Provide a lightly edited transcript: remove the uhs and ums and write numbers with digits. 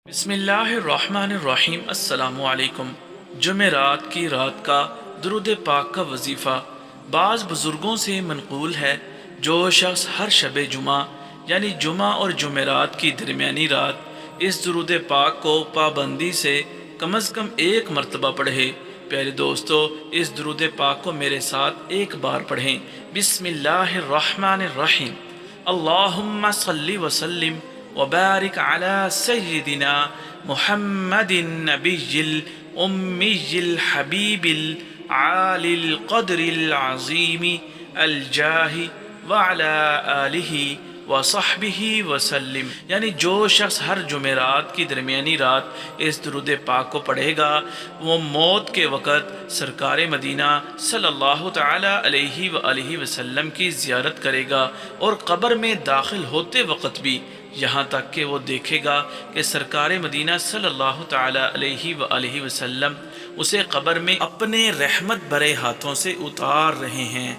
بسم اللہ الرحمن الرحیم۔ السلام علیکم۔ جمعرات کی رات کا درود پاک کا وظیفہ بعض بزرگوں سے منقول ہے، جو شخص ہر شب جمعہ یعنی جمعہ اور جمعرات کی درمیانی رات اس درود پاک کو پابندی سے کم از کم ایک مرتبہ پڑھے۔ پیارے دوستو، اس درود پاک کو میرے ساتھ ایک بار پڑھیں۔ بسم اللہ الرحمن الرحیم۔ اللہم صلی وسلم وبارک علی سیدنا محمد النبی الأمی الحبیب العالی القدر العظیم الجاہ وعلی آلہ وصحبہ وسلم۔ یعنی جو شخص ہر جمعرات کی درمیانی رات اس درود پاک کو پڑھے گا، وہ موت کے وقت سرکار مدینہ صلی اللہ تعالی علیہ وآلہ وسلم کی زیارت کرے گا، اور قبر میں داخل ہوتے وقت بھی یہاں تک کہ وہ دیکھے گا کہ سرکار مدینہ صلی اللہ تعالی علیہ وآلہ وسلم اسے قبر میں اپنے رحمت بھرے ہاتھوں سے اتار رہے ہیں۔